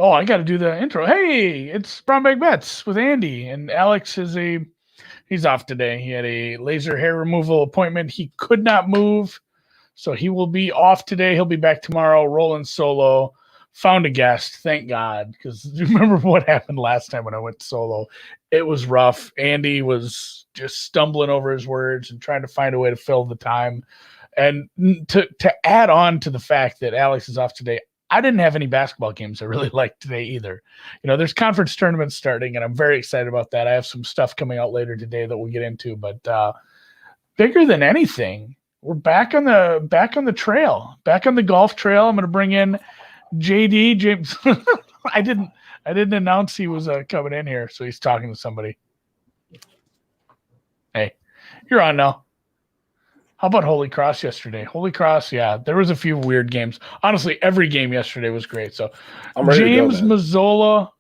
Oh, I got to do the intro. Hey, it's Brown Bag Bets with Andy, and Alex he's off today. He had a laser hair removal appointment. He could not move, so he will be off today. He'll be back tomorrow, rolling solo. Found a guest, thank God, because you remember what happened last time when I went solo? It was rough. Andy was just stumbling over his words and trying to find a way to fill the time. And to add on to the fact that Alex is off today, I didn't have any basketball games I really liked today either. There's conference tournaments starting, and I'm very excited about that. I have some stuff coming out later today that we'll get into, but bigger than anything, we're back on the trail, back on the golf trail. I'm going to bring in JD James. I didn't announce he was coming in here, so he's talking to somebody. Hey, you're on now. How about Holy Cross yesterday? Holy Cross, yeah, there was a few weird games. Honestly, every game yesterday was great. So James Mazzola,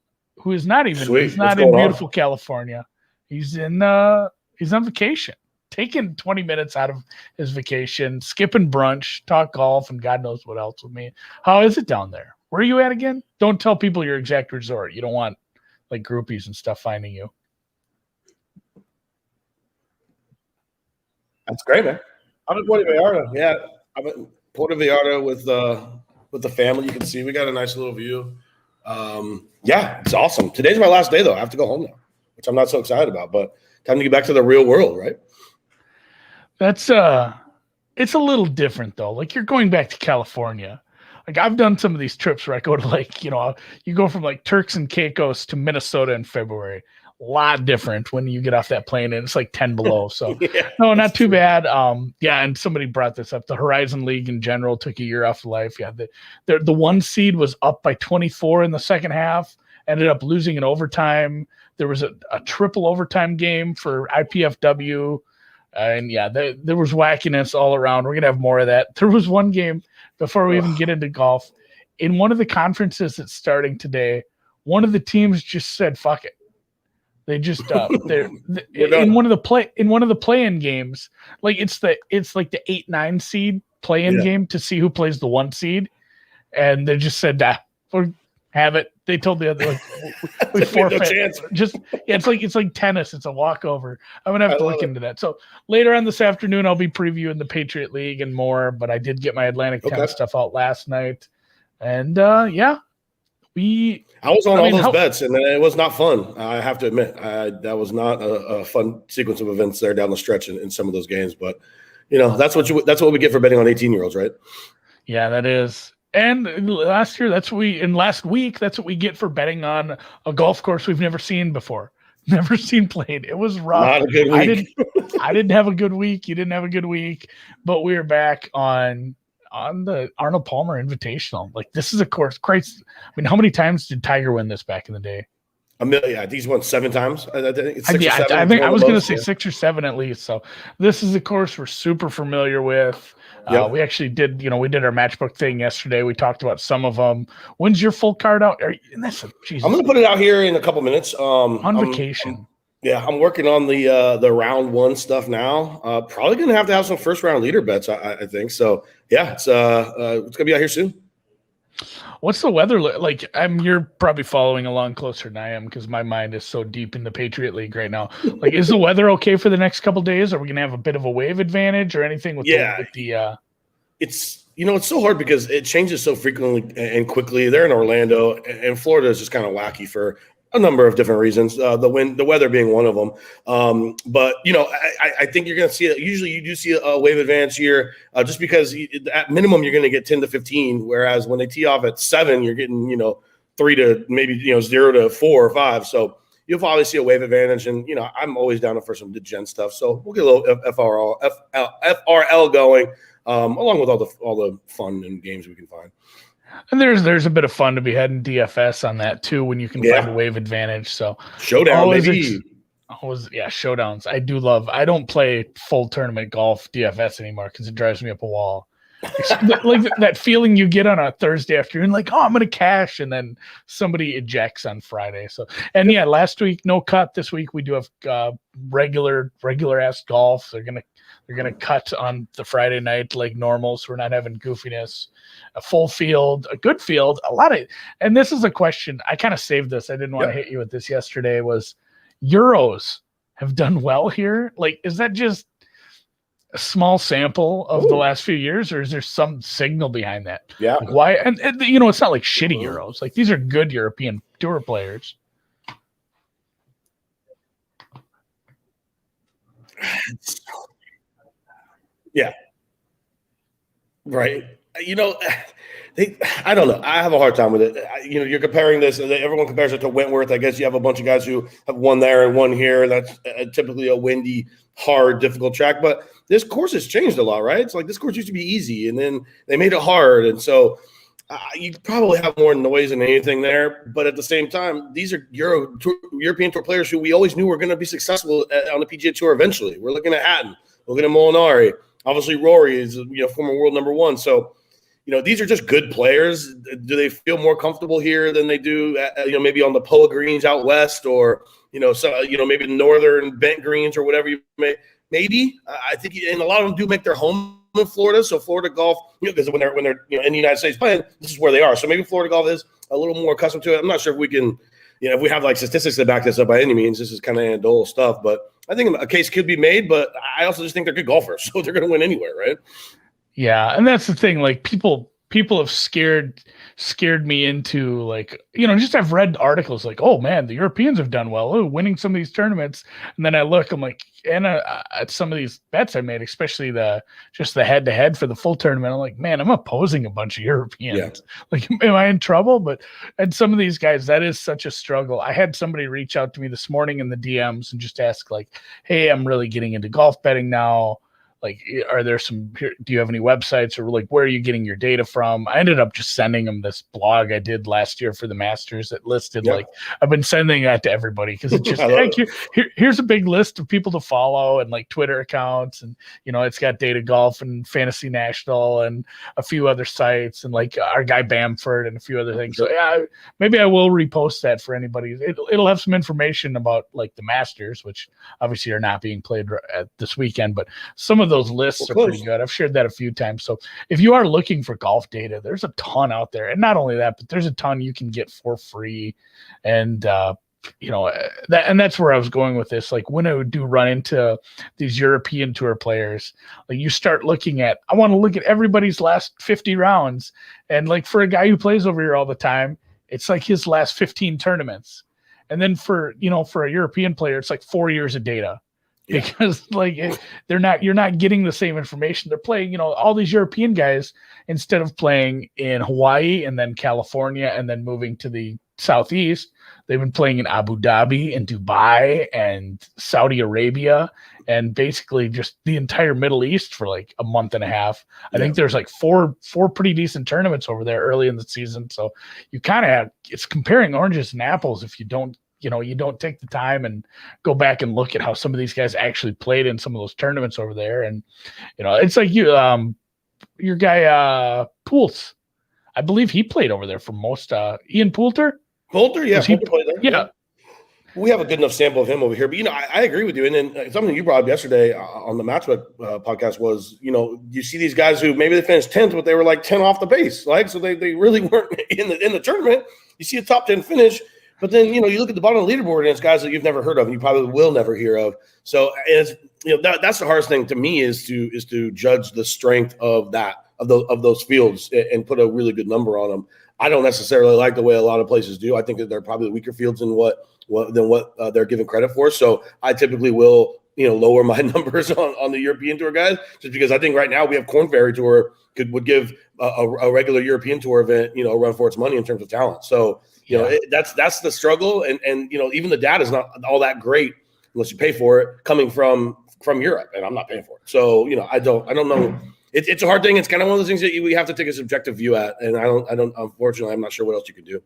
who is not even he's not in beautiful California. He's on vacation, taking 20 minutes out of his vacation, skipping brunch, talk golf, and God knows what else with me. How is it down there? Where are you at again? Don't tell people your exact resort. You don't want like groupies and stuff finding you. That's great, man. I'm in Puerto Vallarta. Yeah, I'm in Puerto Vallarta with the family. You can see we got a nice little view. Yeah, it's awesome. Today's my last day, though. I have to go home now, which I'm not so excited about. But time to get back to the real world, right? That's it's a little different though. Like you're going back to California. Like I've done some of these trips where I go to like you go from like Turks and Caicos to Minnesota in February. A lot different when you get off that plane and it's like 10 below. So yeah, no, not too bad. Yeah, and somebody brought this up. The Horizon League in general took a year off life. Yeah, the one seed was up by 24 in the second half, ended up losing in overtime. There was a triple overtime game for IPFW. And yeah, there was wackiness all around. We're going to have more of that. There was one game before we even get into golf. In one of the conferences that's starting today, one of the teams just said, fuck it. They just in one of the play-in games, like it's like the 8-9 seed play-in game to see who plays the 1 seed, and they just said we'll have it. They told the other we forfeit. No chance. It's like tennis. It's a walkover. I'm gonna have to look into that. So later on this afternoon, I'll be previewing the Patriot League and more. But I did get my Atlantic 10 stuff out last night, and yeah. I was on all those bets, and it was not fun. I have to admit, that was not a fun sequence of events there down the stretch in some of those games. But that's what we get for betting on 18-year-olds, right? Yeah, that is. And last week, that's what we get for betting on a golf course we've never seen before, never seen played. It was rough. Not a good week. I didn't have a good week. You didn't have a good week, but we are back on the Arnold Palmer Invitational. Like this is a course. Christ, I mean, how many times did Tiger win this back in the day? A million. I think he's won 7 times. I think it's 6 or 7. I think I was going to say 6 or 7 at least. So this is a course we're super familiar with. We actually did, we did our matchbook thing yesterday. We talked about some of them. When's your full card out? I'm going to put it out here in a couple minutes. On vacation. I'm working on the round 1 stuff now. Probably going to have some first round leader bets, I think. So yeah, it's going to be out here soon. What's the weather like? You're probably following along closer than I am because my mind is so deep in the Patriot League right now. Like, is the weather okay for the next couple of days? Are we going to have a bit of a wave advantage or anything with the It's it's so hard because it changes so frequently and quickly. They're in Orlando, and Florida is just kind of wacky for a number of different reasons. The weather being one of them. But I think you're going to see it. Usually, you do see a wave advance here, just because at minimum you're going to get 10 to 15. Whereas when they tee off at 7, you're getting 3 to maybe 0 to 4 or 5. So you'll probably see a wave advantage. And I'm always down for some degen stuff. So we'll get a little FRL going, along with all the fun and games we can find. And there's a bit of fun to be heading DFS on that too when you can find a wave advantage. So showdown, maybe. Showdowns. I don't play full tournament golf DFS anymore because it drives me up a wall. Like that feeling you get on a Thursday afternoon, like, oh, I'm gonna cash, and then somebody ejects on Friday. So, and yeah, last week no cut. This week we do have regular ass golf. They're gonna cut on the Friday night like normal, so we're not having goofiness. A full field, a good field, a lot of. And this is a question I kind of saved this. I didn't want to hit you with this yesterday. Was Euros have done well here? Like, is that just a small sample of the last few years, or is there some signal behind that? Yeah. Like why? And you know, it's not like shitty Euros. Like these are good European Tour players. Yeah. Right. You know, I don't know. I have a hard time with it. You know, you're comparing this. Everyone compares it to Wentworth. I guess you have a bunch of guys who have won there and won here. That's typically a windy, hard, difficult track. But this course has changed a lot, right? It's like this course used to be easy, and then they made it hard. And so you probably have more noise than anything there. But at the same time, these are European Tour players who we always knew were going to be successful on the PGA Tour eventually. We're looking at Hatton, looking at Molinari. Obviously, Rory is former world number one. So, these are just good players. Do they feel more comfortable here than they do, maybe on the Poa Greens out west, or maybe the northern bent greens or whatever you may? Maybe I think, and a lot of them do make their home in Florida. So Florida golf, because when they're in the United States playing, this is where they are. So maybe Florida golf is a little more accustomed to it. I'm not sure if we can, if we have like statistics to back this up by any means. This is kind of anecdotal stuff, but I think a case could be made. But I also just think they're good golfers, so they're going to win anywhere, right? Yeah, and that's the thing. Like people have scared me into, like, just I've read articles like, oh man, the Europeans have done well, winning some of these tournaments, and then I look, I'm like, and at some of these bets I made, especially the head to head for the full tournament, I'm like, man, I'm opposing a bunch of Europeans. Yeah. Like, am I in trouble? And some of these guys, that is such a struggle. I had somebody reach out to me this morning in the DMs and just ask, like, hey, I'm really getting into golf betting now. Like, are there do you have any websites, or like, where are you getting your data from? I ended up just sending them this blog I did last year for the Masters that listed, like, I've been sending that to everybody because it's just, here's a big list of people to follow and like Twitter accounts. And, it's got Data Golf and Fantasy National and a few other sites and like our guy Bamford and a few other things. So yeah, maybe I will repost that for anybody. It'll have some information about like the Masters, which obviously are not being played this weekend, but some of those lists are pretty good. I've shared that a few times. So if you are looking for golf data, there's a ton out there. And not only that, but there's a ton you can get for free. And, that's where I was going with this. Like, when I do run into these European Tour players, like, you start looking at, I want to look at everybody's last 50 rounds. And like, for a guy who plays over here all the time, it's like his last 15 tournaments. And then for a European player, it's like 4 years of data. Because like you're not getting the same information. They're playing, all these European guys, instead of playing in Hawaii and then California and then moving to the Southeast, they've been playing in Abu Dhabi and Dubai and Saudi Arabia and basically just the entire Middle East for like a month and a half. I think there's like four pretty decent tournaments over there early in the season. So you kind of it's comparing oranges and apples if you don't take the time and go back and look at how some of these guys actually played in some of those tournaments over there. And, it's like your guy, Poulter, I believe he played over there for most, Ian Poulter. Poulter, yeah. Poulter played there? Yeah. We have a good enough sample of him over here, but, I agree with you. And then something you brought up yesterday on the Matchbook podcast was, you see these guys who maybe they finished 10th, but they were like 10 off the base. Like, so they really weren't in the tournament. You see a top 10 finish. But then, you look at the bottom of the leaderboard and it's guys that you've never heard of and you probably will never hear of. So it's, that's the hardest thing to me is to judge the strength of those fields and put a really good number on them. I don't necessarily like the way a lot of places do. I think that they're probably weaker fields than what they're given credit for. So I typically will, lower my numbers on the European Tour guys, just because I think right now we have Korn Ferry Tour would give a regular European Tour event, a run for its money in terms of talent. So, that's the struggle. And even the data is not all that great unless you pay for it coming from Europe, and I'm not paying for it. So, I don't know. It's a hard thing. It's kind of one of those things that we have to take a subjective view at. And I don't, unfortunately, I'm not sure what else you can do.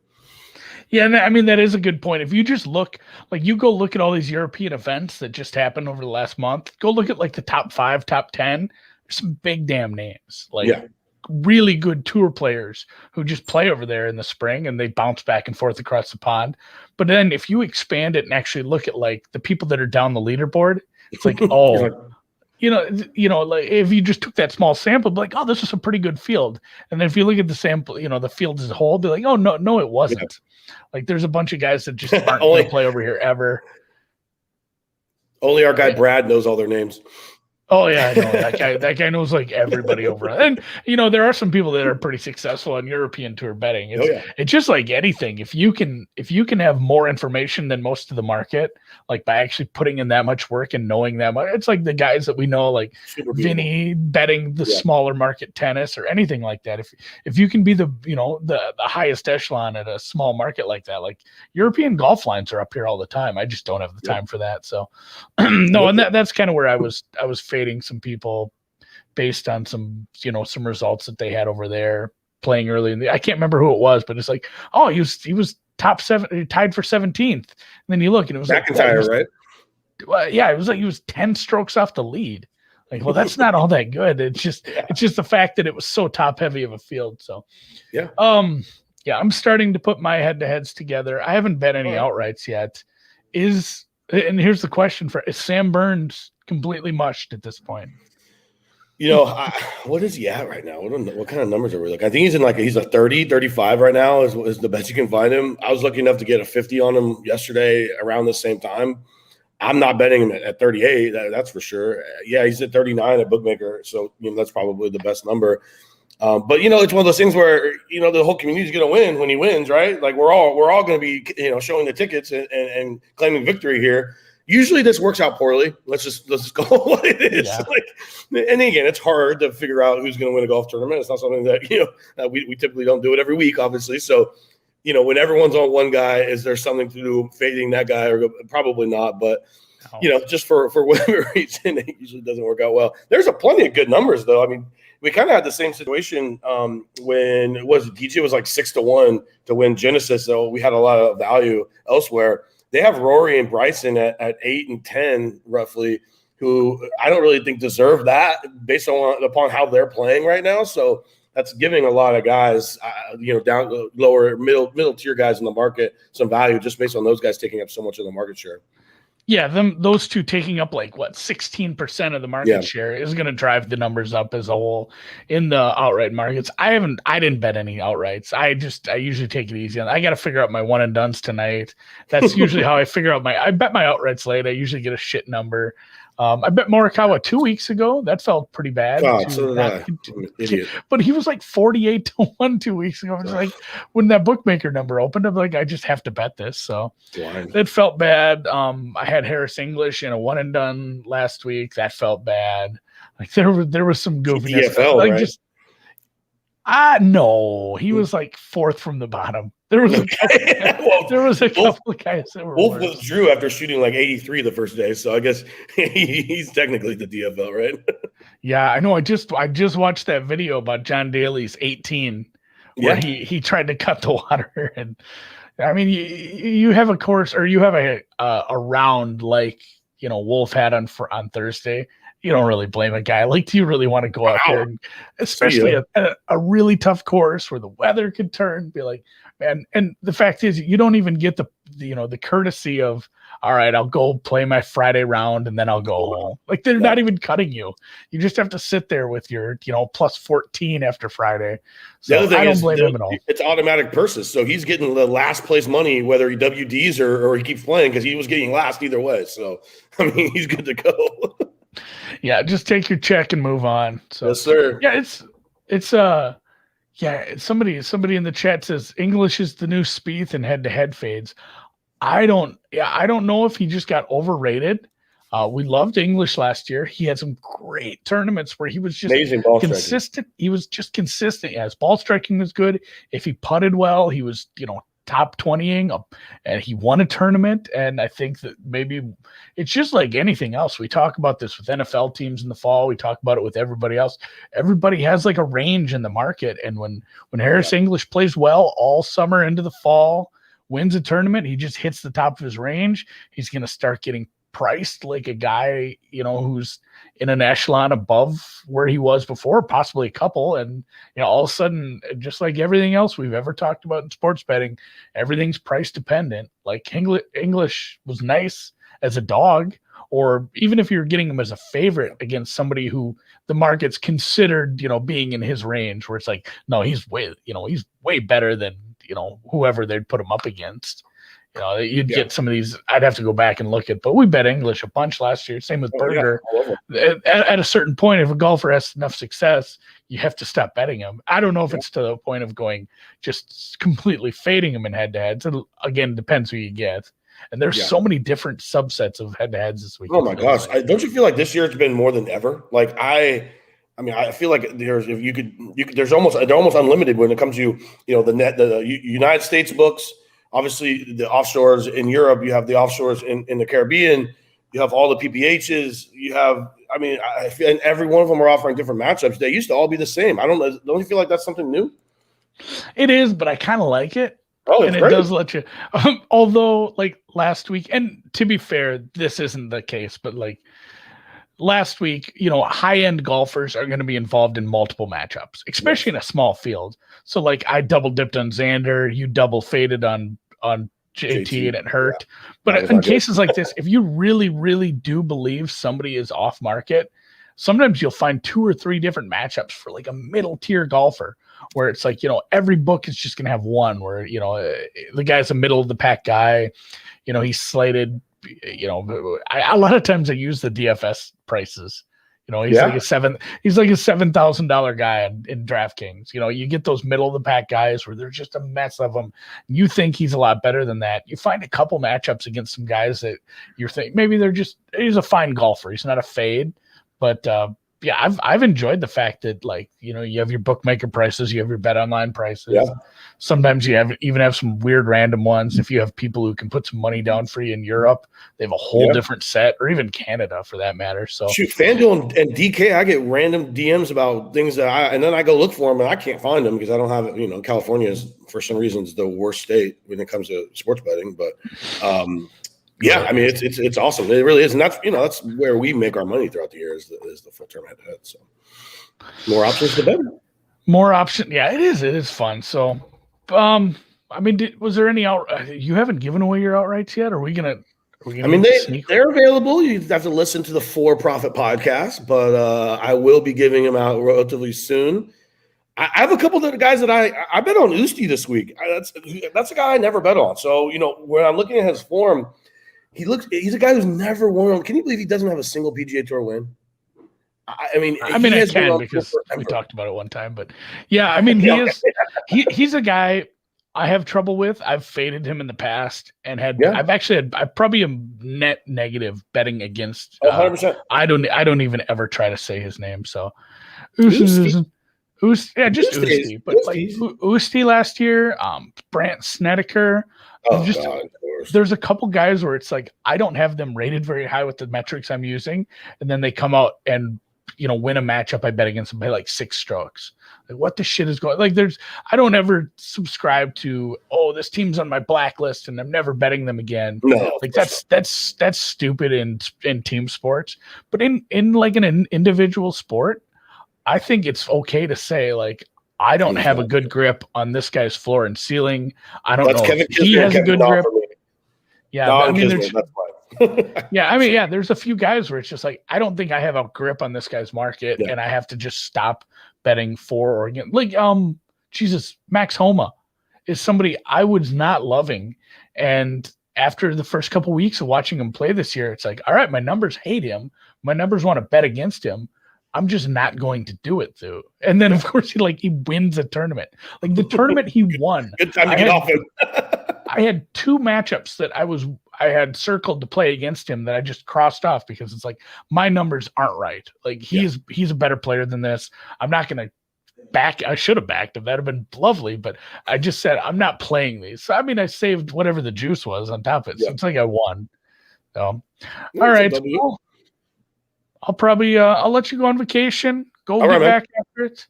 Yeah, I mean, that is a good point. If you just look, like, you go look at all these European events that just happened over the last month, go look at like the top 5, top 10, there's some big damn names. Like, really good tour players who just play over there in the spring and they bounce back and forth across the pond. But then if you expand it and actually look at like the people that are down the leaderboard, it's like, oh, like if you just took that small sample, be like, oh, this is a pretty good field. And then if you look at the sample, the field as a whole, be like, oh, no, it wasn't. Yeah. Like there's a bunch of guys that just aren't going to play over here ever. Only our guy Brad knows all their names. Oh yeah, I know that guy knows like everybody over. And there are some people that are pretty successful on European Tour betting. It's just like anything. If you can have more information than most of the market, like by actually putting in that much work and knowing that much, it's like the guys that we know, like Vinny betting the smaller market tennis or anything like that. If you can be the highest echelon at a small market like that, like European golf lines are up here all the time. I just don't have the time for that. So no, and that's kind of where I was fading some people based on some results that they had over there playing early in I can't remember who it was, but it's like, oh, he was top 7, tied for 17th. And then you look and it was McIntyre, right? Yeah, it was like he was 10 strokes off the lead. Like, well, that's not all that good. It's just the fact that it was so top heavy of a field. So I'm starting to put my head-to-heads together. I haven't bet any outrights yet. And here's the question is Sam Burns completely mushed at this point? What is he at right now? What kind of numbers are we looking? I think he's a 30, 35 right now is the best you can find him. I was lucky enough to get a 50 on him yesterday around the same time. I'm not betting him at 38. That's for sure. Yeah, he's at 39 at Bookmaker. So, that's probably the best number. But it's one of those things where the whole community is going to win when he wins, right? Like we're all going to be showing the tickets and claiming victory here. Usually this works out poorly. Let's just go what it is. Yeah. And again, it's hard to figure out who's going to win a golf tournament. It's not something that we typically don't do it every week, obviously. So when everyone's on one guy, is there something to do fading that guy? Or probably not, but. Just for whatever reason, it usually doesn't work out well. There's plenty of good numbers, though. I mean, we kind of had the same situation when DJ was like 6-1 to win Genesis, so we had a lot of value elsewhere. They have Rory and Bryson at 8 and 10 roughly, who I don't really think deserve that based upon how they're playing right now. So that's giving a lot of guys, down lower middle tier guys in the market some value just based on those guys taking up so much of the market share. Yeah, those two taking up 16% of the market share is going to drive the numbers up as a whole in the outright markets. I didn't bet any outrights. I usually take it easy. I got to figure out my one and dones tonight. That's usually how I figure out I bet my outrights late. I usually get a shit number. I bet Morikawa 2 weeks ago. That felt pretty bad. God, so did I. I'm an idiot. But he was like 48-1 2 weeks ago. It's like when that bookmaker number opened, I'm like, I just have to bet this. So it felt bad. I had Harris English in a one and done last week. That felt bad. Like there was some goofiness. DFL, right? No, he was like fourth from the bottom. There was a couple of guys that were Wolf withdrew after shooting like 83 the first day, so I guess he's technically the DFL, right? Yeah, I know. I just watched that video about John Daly's 18, where he tried to cut the water, and I mean, you have a course or you have a round like Wolf had on Thursday. You don't really blame a guy. Like, do you really want to go out there, and especially a really tough course where the weather could turn? Be like, man. And the fact is, you don't even get the courtesy of, all right, I'll go play my Friday round and then I'll go home. Like they're not even cutting you. You just have to sit there with your plus 14 after Friday. So I don't blame him at all. It's automatic purses, so he's getting the last place money whether he WDs or he keeps playing because he was getting last either way. So I mean, he's good to go. Yeah, just take your check and move on. So, yes, sir. Yeah, somebody in the chat says English is the new Spieth and head-to-head fades. I don't know if he just got overrated. We loved English last year. He had some great tournaments where he was just amazing ball consistent. Striking. He was just consistent. Yeah, his ball striking was good. If he putted well, he was, top 20ing and he won a tournament. And I think that maybe it's just like anything else. We talk about this with NFL teams in the fall. We talk about it with everybody else. Everybody has like a range in the market. And when Harris English plays well all summer into the fall, wins a tournament, he just hits the top of his range. He's going to start getting priced like a guy, who's in an echelon above where he was before, possibly a couple. And, all of a sudden, just like everything else we've ever talked about in sports betting, everything's price dependent. Like English was nice as a dog, or even if you're getting him as a favorite against somebody who the market's considered, being in his range, where it's like, no, he's way better than, whoever they'd put him up against. You'd get some of these. I'd have to go back and look at, but we bet English a bunch last year. Same with Berger. Yeah, at a certain point, if a golfer has enough success, you have to stop betting him. I don't know if it's to the point of going just completely fading him in head-to-heads. It again depends who you get. And there's so many different subsets of head-to-heads this week. Oh my gosh! Don't you feel like this year it's been more than ever? Like I feel like there's they're almost unlimited when it comes to the United States books. Obviously, the offshores in Europe, you have the offshores in the Caribbean, you have all the PPHs, you have, I feel, and every one of them are offering different matchups. They used to all be the same. I don't know. Don't you feel like that's something new? It is, but I kind of like it. Oh, and great. It does let you, although like last week, and to be fair, this isn't the case, but like last week, high-end golfers are going to be involved in multiple matchups, especially in a small field. So like I double dipped on Xander, you double faded on JT, and it hurt. Yeah. But in cases like this, if you really, really do believe somebody is off market, sometimes you'll find 2 or 3 different matchups for like a middle tier golfer where it's like, every book is just going to have one where, the guy's a middle of the pack guy, he's slated, a lot of times I use the DFS prices. He's like a $7,000 guy in DraftKings. You get those middle of the pack guys where there's just a mess of them. You think he's a lot better than that. You find a couple matchups against some guys that you're thinking maybe he's a fine golfer. He's not a fade, but I've enjoyed the fact that you have your bookmaker prices, you have your bet online prices. Yeah. Sometimes you even have some weird random ones. If you have people who can put some money down for you in Europe, they have a whole different set, or even Canada for that matter. So shoot, FanDuel and DK, I get random DMs about things and then I go look for them and I can't find them because I don't have it. California is for some reasons the worst state when it comes to sports betting, but yeah, it's awesome. It really is, and that's where we make our money throughout the year is the full term head to head. So more options, the better. More option, yeah, it is. It is fun. So, was there any you haven't given away your outrights yet? Are we gonna? They're available. You have to listen to the For Profit podcast, but I will be giving them out relatively soon. I have a couple of guys that I bet on Usti this week. That's a guy I never bet on. So when I'm looking at his form. He's a guy who's never won. Can you believe he doesn't have a single PGA Tour win? I can because we talked about it one time, but yeah, he's a guy I have trouble with. I've faded him in the past and I probably am net negative betting against. 100%. I don't even ever try to say his name. So Usti. Usti. But like Usti last year, Brandt Snedeker. There's a couple guys where it's like I don't have them rated very high with the metrics I'm using, and then they come out and win a matchup I bet against them by like 6 strokes. Like what the shit is going? Like I don't ever subscribe to this team's on my blacklist and I'm never betting them again. No, like that's stupid in team sports, but in like an individual sport, I think it's okay to say like. I don't have a good grip on this guy's floor and ceiling. I don't know if he has a good grip. Yeah, there's a few guys where it's just like I don't think I have a grip on this guy's market, and I have to just stop betting for or against. Like, Max Homa is somebody I was not loving, and after the first couple weeks of watching him play this year, it's like, all right, my numbers hate him. My numbers want to bet against him. I'm just not going to do it though. And then of course he wins a tournament. Like the tournament he won. Good time to get off him. I had 2 matchups that I had circled to play against him that I just crossed off because it's like my numbers aren't right. Like he's a better player than this. I'm not gonna I should have backed him. That'd have been lovely, but I just said I'm not playing these. So I saved whatever the juice was on top of it. So it's like I won. So all right. I'll probably I'll let you go on vacation. Go get back after it.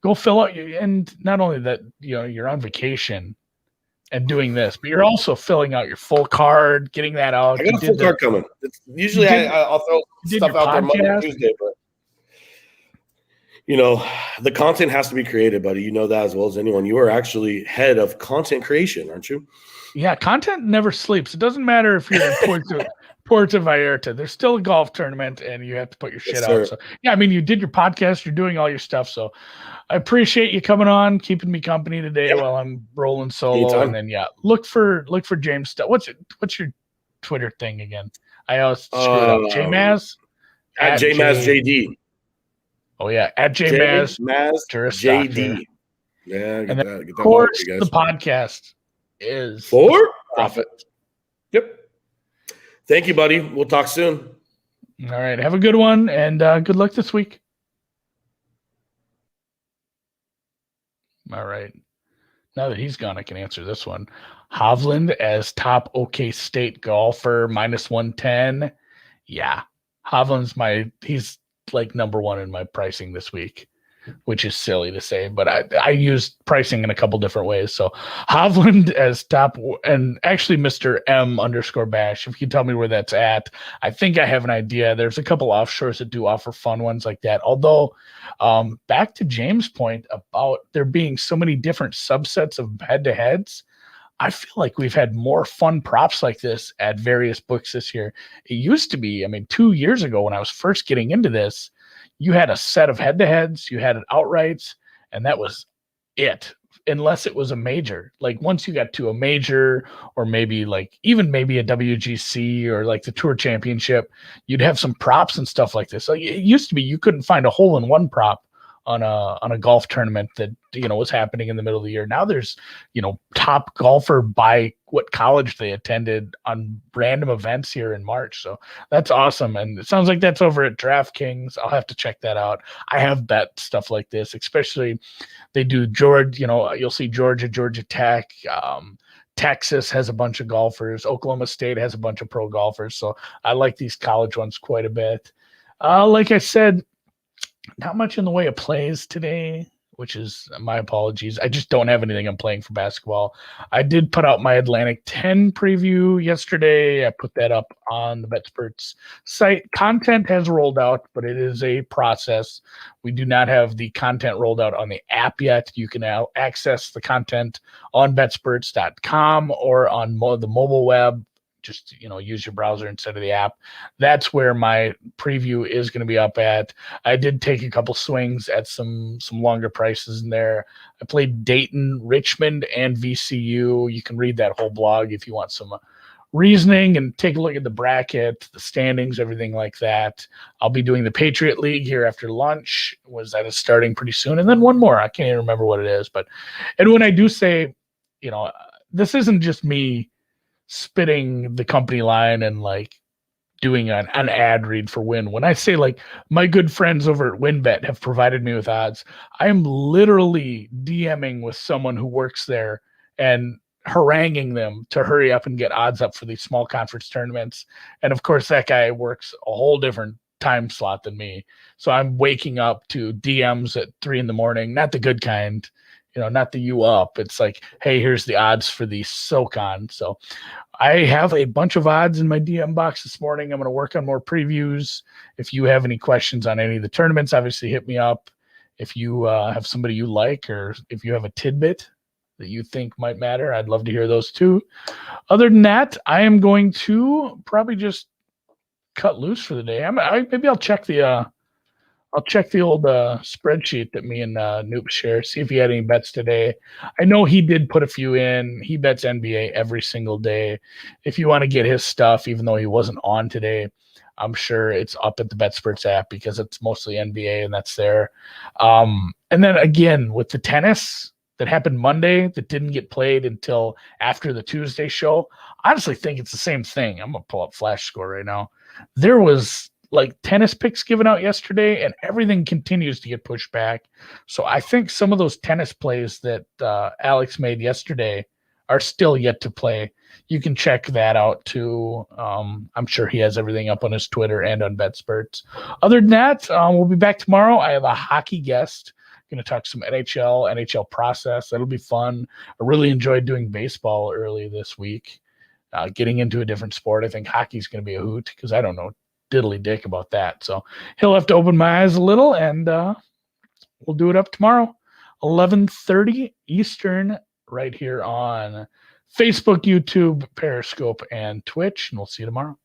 Go fill out and not only that, you're on vacation. and doing this, but you're also filling out your full card, getting that out. I got a full card coming. Usually I'll throw stuff out there Monday, Tuesday, but the content has to be created, buddy. You know that as well as anyone. You are actually head of content creation, aren't you? Yeah, content never sleeps. It doesn't matter if you're in Puerto Vallarta. There's still a golf tournament, and you have to put your shit out. So, yeah, I mean, you did your podcast. You're doing all your stuff. So I appreciate you coming on, keeping me company today while I'm rolling solo. Anytime. And then, look for James stuff. What's your Twitter thing again? I always screw it up. JMaz? At JMazJD. Oh, yeah. At JMaz. JD. Yeah, and then, of course, the podcast is For Profit. Yep. Thank you, buddy. We'll talk soon. All right. Have a good one, and good luck this week. All right. Now that he's gone, I can answer this one. Hovland as top OK State golfer, -110. Yeah. Hovland's he's like number one in my pricing this week, which is silly to say, but I used pricing in a couple different ways. So Hovland as top, and actually Mr. M_Bash, if you can tell me where that's at, I think I have an idea. There's a couple offshores that do offer fun ones like that. Although back to James' point about there being so many different subsets of head-to-heads, I feel like we've had more fun props like this at various books this year. It used to be, 2 years ago when I was first getting into this, you had a set of head-to-heads, you had an outrights, and that was it, unless it was a major. Like once you got to a major, or maybe a WGC or like the Tour Championship, you'd have some props and stuff like this. Like it used to be you couldn't find a hole-in-one prop on a golf tournament that was happening in the middle of the year. Now there's top golfer by what college they attended on random events here in March. So that's awesome, and it sounds like that's over at DraftKings. I'll have to check that out. I have bet stuff like this, especially they do you'll see Georgia Tech. Texas has a bunch of golfers. Oklahoma State has a bunch of pro golfers. So I like these college ones quite a bit. Like I said, not much in the way of plays today, which is my apologies. I just don't have anything I'm playing for basketball. I did put out my Atlantic 10 preview yesterday. I put that up on the BetSperts site. Content has rolled out, but it is a process. We do not have the content rolled out on the app yet. You can now access the content on betsperts.com or on the mobile web. Just use your browser instead of the app. That's where my preview is going to be up at. I did take a couple swings at some longer prices in there. I played Dayton, Richmond, and VCU. You can read that whole blog if you want some reasoning and take a look at the bracket, the standings, everything like that. I'll be doing the Patriot League here after lunch. That is starting pretty soon, and then one more. I can't even remember what it is, and when I do say, this isn't just me spitting the company line and like doing an ad read for Win. When I say like my good friends over at WinBet have provided me with odds, I am literally DMing with someone who works there and haranguing them to hurry up and get odds up for these small conference tournaments. And of course, that guy works a whole different time slot than me. So I'm waking up to DMs at 3 a.m, not the good kind, not the you up. It's like, hey, here's the odds for the SoCon. So I have a bunch of odds in my DM box this morning. I'm going to work on more previews. If you have any questions on any of the tournaments, obviously hit me up. If you have somebody you like, or if you have a tidbit that you think might matter, I'd love to hear those too. Other than that, I am going to probably just cut loose for the day. Maybe I'll check the old spreadsheet that me and Noop share, see if he had any bets today. I know he did put a few in. He bets NBA every single day. If you want to get his stuff, even though he wasn't on today, I'm sure it's up at the BetSperts app because it's mostly NBA and that's there. And then again, with the tennis that happened Monday that didn't get played until after the Tuesday show, I honestly think it's the same thing. I'm going to pull up Flash Score right now. There was like tennis picks given out yesterday, and everything continues to get pushed back. So I think some of those tennis plays that Alex made yesterday are still yet to play. You can check that out too. I'm sure he has everything up on his Twitter and on BetSperts. Other than that, we'll be back tomorrow. I have a hockey guest Going to talk some NHL process. That'll be fun. I really enjoyed doing baseball early this week. Getting into a different sport. I think hockey's going to be a hoot because I don't know diddly dick about that. So he'll have to open my eyes a little, and we'll do it up tomorrow, 11:30 Eastern, right here on Facebook, YouTube, Periscope, and Twitch. And we'll see you tomorrow.